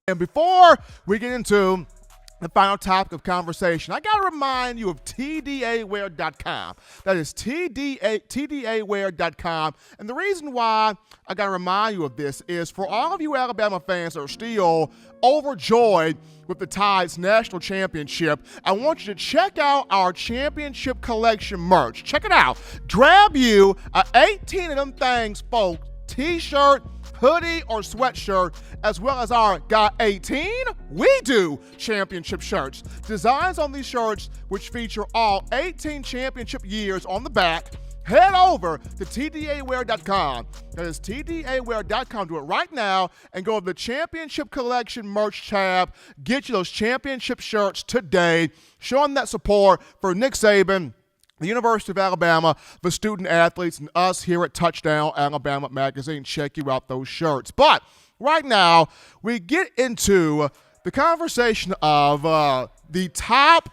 And before we get into the final topic of conversation, I got to remind you of TDAwear.com. That is TDAwear.com. And the reason why I got to remind you of this is for all of you Alabama fans that are still overjoyed with the Tide's national championship, I want you to check out our championship collection merch. Check it out. Grab you 18 of them things, folks. T-shirt, hoodie, or sweatshirt, as well as our Got 18? We Do championship shirts. Designs on these shirts, which feature all 18 championship years on the back. Head over to TDAwear.com. That is TDAwear.com. Do it right now and go to the Championship Collection merch tab. Get you those championship shirts today, showing that support for Nick Saban, the University of Alabama, the student athletes, and us here at Touchdown Alabama Magazine. Check you out those shirts. But right now, we get into the conversation of the top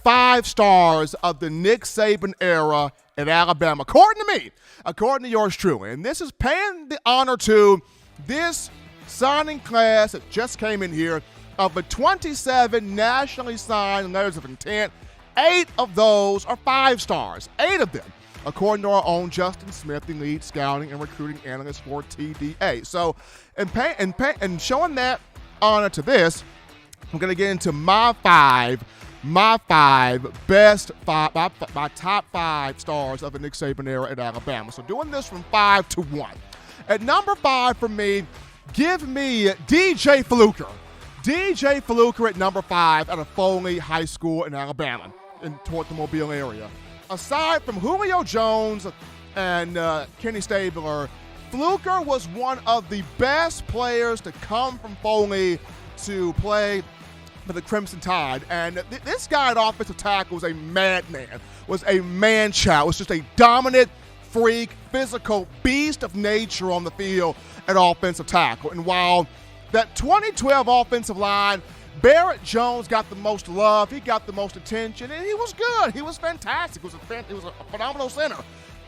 5 stars of the Nick Saban era at Alabama, according to me, according to yours truly. And this is paying the honor to this signing class that just came in here of the 27 nationally signed letters of intent. 8 of those are 5 stars, 8 of them, according to our own Justin Smith, the lead scouting and recruiting analyst for TDA. So, and showing that honor to this, I'm going to get into my top 5 stars of the Nick Saban era at Alabama. So doing this from 5 to 1. At number 5 for me, give me DJ Fluker. DJ Fluker at number 5 out of Foley High School in Alabama, toward the Mobile area. Aside from Julio Jones and Kenny Stabler, Fluker was one of the best players to come from Foley to play for the Crimson Tide. And this guy at offensive tackle was a madman, was a man-child, was just a dominant, freak, physical beast of nature on the field at offensive tackle. And while that 2012 offensive line, Barrett Jones got the most love, he got the most attention, and he was good. He was fantastic. He was a phenomenal center.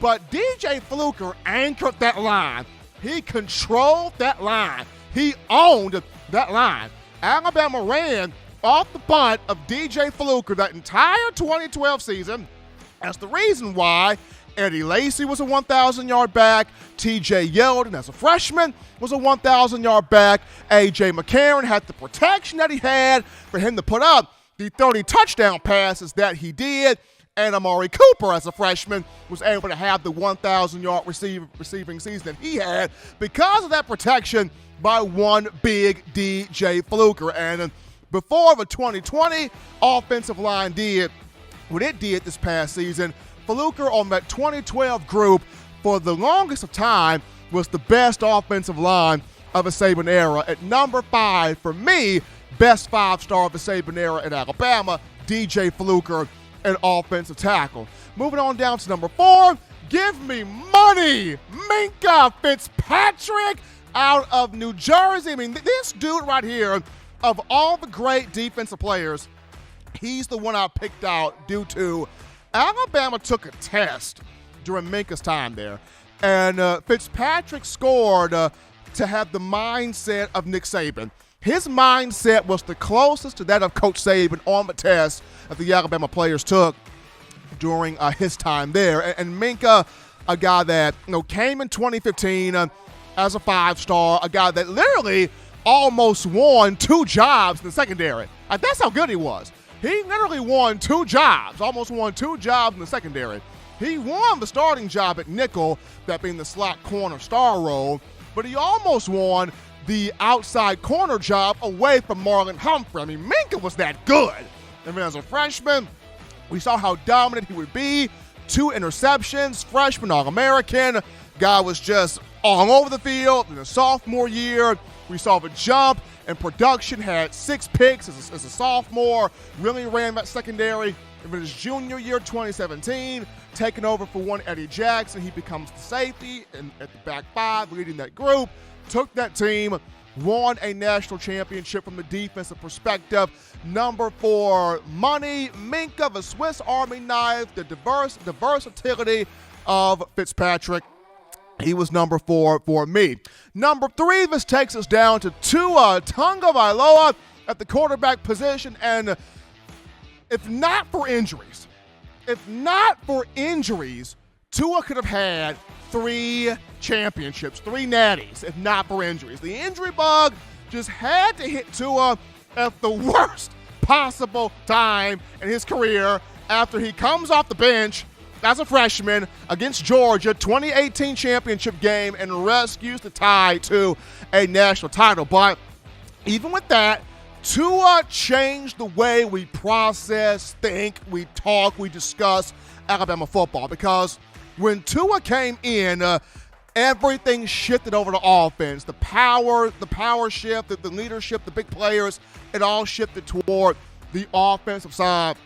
But DJ Fluker anchored that line. He controlled that line. He owned that line. Alabama ran off the bunt of DJ Fluker that entire 2012 season. That's the reason why Eddie Lacy was a 1,000-yard back. T.J. Yeldon, as a freshman, was a 1,000-yard back. A.J. McCarron had the protection that he had for him to put up the 30 touchdown passes that he did. And Amari Cooper, as a freshman, was able to have the 1,000-yard receiving season that he had because of that protection by one big DJ Fluker. And before the 2020 offensive line did what it did this past season, Fluker on that 2012 group for the longest of time was the best offensive line of the Saban era. At number 5, for me, best 5-star of the Saban era at Alabama, DJ Fluker, an offensive tackle. Moving on down to number 4, give me money, Minkah Fitzpatrick out of New Jersey. I mean, this dude right here, of all the great defensive players, he's the one I picked out due to Alabama took a test during Minkah's time there, and Fitzpatrick scored to have the mindset of Nick Saban. His mindset was the closest to that of Coach Saban on the test that the Alabama players took during his time there. And Minkah, a guy that came in 2015 as a 5-star, a guy that literally almost won 2 jobs in the secondary. That's how good he was. He literally won 2 jobs, almost won 2 jobs in the secondary. He won the starting job at nickel, that being the slot corner star role, but he almost won the outside corner job away from Marlon Humphrey. I mean, Minkah was that good. I mean, as a freshman, we saw how dominant he would be. 2 interceptions, freshman All-American. Guy was just all over the field. In the sophomore year, we saw the jump and production, had 6 picks as a sophomore, really ran that secondary. In his junior year, 2017, taking over for one Eddie Jackson, he becomes the safety and at the back 5, leading that group, took that team, won a national championship from the defensive perspective. Number 4, money, Minkah, the Swiss Army knife, the versatility of Fitzpatrick. He was number 4 for me. Number 3, this takes us down to Tua Tagovailoa at the quarterback position. And if not for injuries, Tua could have had 3 championships, 3 natties, if not for injuries. The injury bug just had to hit Tua at the worst possible time in his career after he comes off the bench as a freshman against Georgia, 2018 championship game, and rescues the tie to a national title. But even with that, Tua changed the way we process, think, we talk, we discuss Alabama football, because when Tua came in, everything shifted over to offense. The power shift, the leadership, the big players, it all shifted toward the offensive side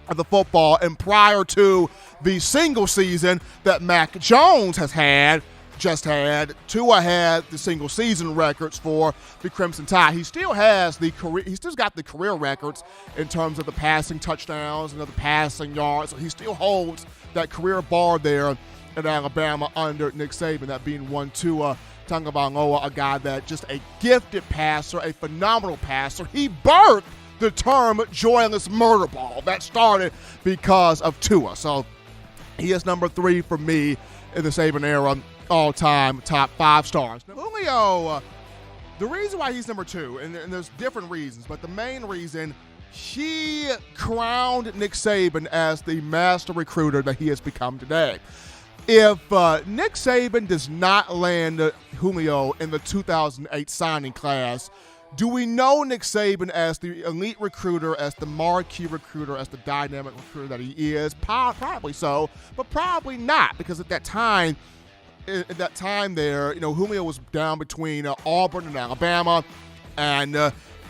of the football. And prior to the single season that Mac Jones just had, Tua had the single season records for the Crimson Tide. He's still got the career records in terms of the passing touchdowns and the passing yards. So he still holds that career bar there at Alabama under Nick Saban, that being one Tua Tagovailoa, a guy that just a gifted passer, a phenomenal passer. He birthed the term joyless murder ball. That started because of Tua. So he is number 3 for me in the Saban era, all-time top 5 stars. Now, Julio, the reason why he's number 2, and there's different reasons, but the main reason, he crowned Nick Saban as the master recruiter that he has become today. If Nick Saban does not land Julio in the 2008 signing class, do we know Nick Saban as the elite recruiter, as the marquee recruiter, as the dynamic recruiter that he is? Probably so, but probably not, because at that time there, Julio was down between Auburn and Alabama, and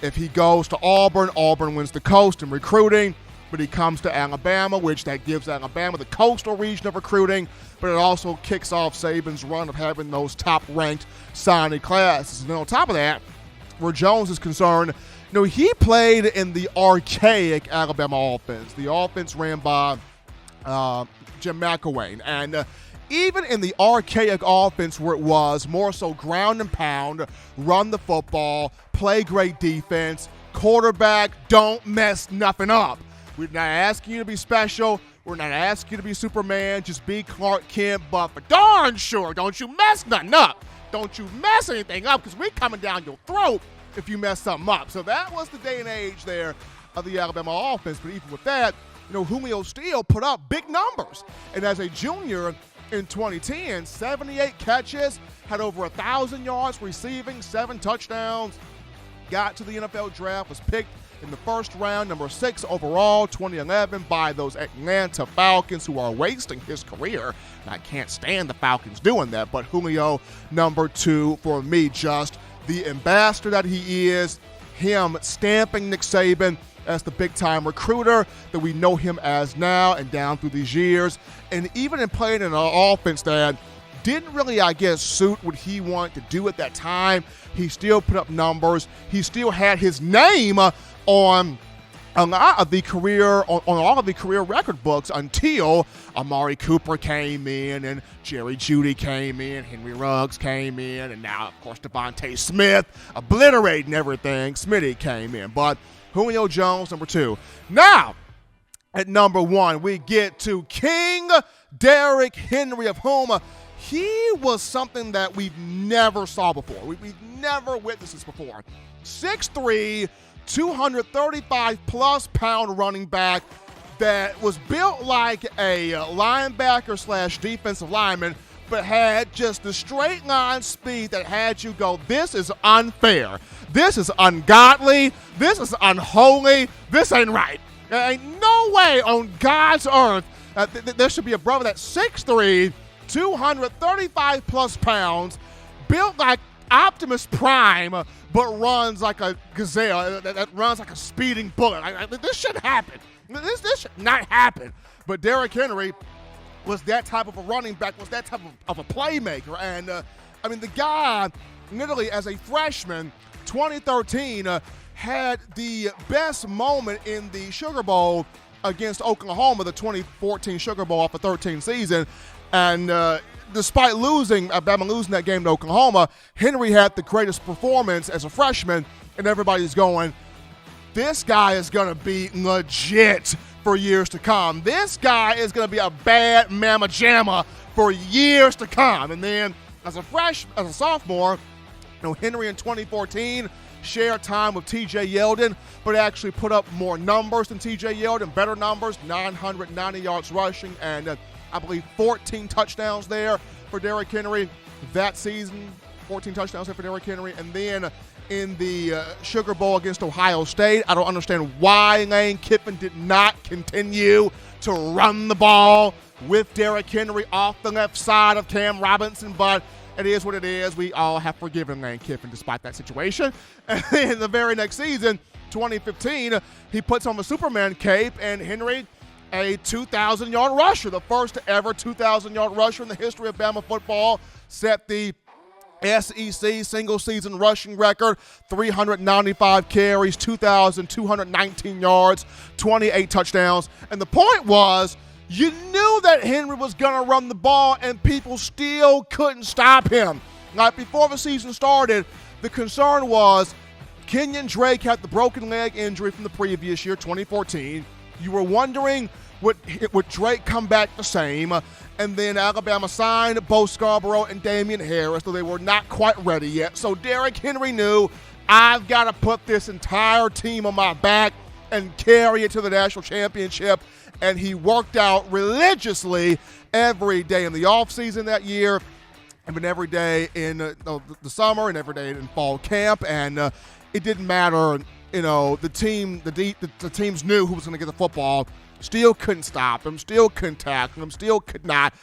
if he goes to Auburn wins the coast in recruiting, but he comes to Alabama, which that gives Alabama the coastal region of recruiting, but it also kicks off Saban's run of having those top-ranked signing classes. And then on top of that, where Jones is concerned, he played in the archaic Alabama offense, the offense ran by Jim McElwain. And even in the archaic offense, where it was more so ground and pound, run the football, play great defense, quarterback, don't mess nothing up. We're not asking you to be special. We're not asking you to be Superman. Just be Clark Kent, but for darn sure, don't you mess nothing up. Don't you mess anything up, because we're coming down your throat if you mess something up. So that was the day and age there of the Alabama offense. But even with that, Julio still put up big numbers. And as a junior in 2010, 78 catches, had over 1,000 yards receiving, 7 touchdowns, got to the NFL draft, was picked in the first round, number 6 overall, 2011, by those Atlanta Falcons, who are wasting his career. And I can't stand the Falcons doing that, but Julio, number 2 for me, just the ambassador that he is, him stamping Nick Saban as the big-time recruiter that we know him as now and down through these years. And even in playing in an offense that didn't really, suit what he wanted to do at that time, he still put up numbers. He still had his name on a lot of the career, on all of the career record books, until Amari Cooper came in and Jerry Jeudy came in, Henry Ruggs came in, and now, of course, Devontae Smith obliterating everything. Smitty came in. But Julio Jones, number 2. Now, at number 1, we get to King Derrick Henry, of whom he was something that we've never saw before. We've never witnessed this before. 6'3", 235-plus pound running back that was built like a linebacker / defensive lineman, but had just the straight line speed that had you go, this is unfair, this is ungodly, this is unholy, this ain't right. There ain't no way on God's earth there should be a brother that's 6'3", 235-plus pounds, built like Optimus Prime, but runs like a gazelle, that runs like a speeding bullet. This shouldn't happen. This should not happen. But Derrick Henry was that type of a running back, was that type of a playmaker. And, the guy, literally as a freshman, 2013, had the best moment in the Sugar Bowl against Oklahoma, the 2014 Sugar Bowl off a 13 season. And despite Alabama losing that game to Oklahoma, Henry had the greatest performance as a freshman, and everybody's going, this guy is going to be legit for years to come. This guy is going to be a bad mamma jamma for years to come. And then as a sophomore, Henry in 2014 shared time with T.J. Yeldon, but actually put up more numbers than T.J. Yeldon, better numbers, 990 yards rushing, and I believe 14 touchdowns there for Derrick Henry that season. 14 touchdowns there for Derrick Henry. And then in the Sugar Bowl against Ohio State, I don't understand why Lane Kiffin did not continue to run the ball with Derrick Henry off the left side of Cam Robinson, but it is what it is. We all have forgiven Lane Kiffin despite that situation. And then the very next season, 2015, he puts on the Superman cape, and Henry, a 2,000-yard rusher, the first ever 2,000-yard rusher in the history of Bama football, set the SEC single-season rushing record, 395 carries, 2,219 yards, 28 touchdowns. And the point was, you knew that Henry was going to run the ball, and people still couldn't stop him. Like before the season started, the concern was Kenyon Drake had the broken leg injury from the previous year, 2014. You were wondering, would Drake come back the same? And then Alabama signed Bo Scarborough and Damian Harris, though they were not quite ready yet. So Derrick Henry knew, I've got to put this entire team on my back and carry it to the national championship. And he worked out religiously every day in the offseason that year, and then every day in the summer and every day in fall camp. And it didn't matter, the teams knew who was going to get the football. Still couldn't stop him, still couldn't tackle him, still could not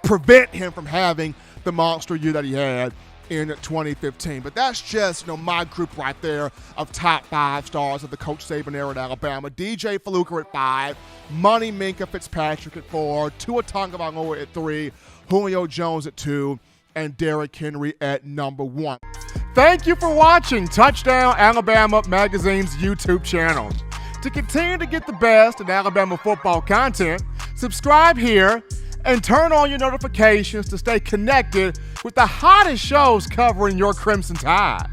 prevent him from having the monster year that he had in 2015. But that's just, my group right there of top 5 stars of the Coach Saban era at Alabama. DJ Fluker at 5, Money Minkah Fitzpatrick at 4, Tua Tagovailoa at 3, Julio Jones at 2, and Derrick Henry at number 1. Thank you for watching Touchdown Alabama Magazine's YouTube channel. To continue to get the best in Alabama football content, subscribe here and turn on your notifications to stay connected with the hottest shows covering your Crimson Tide.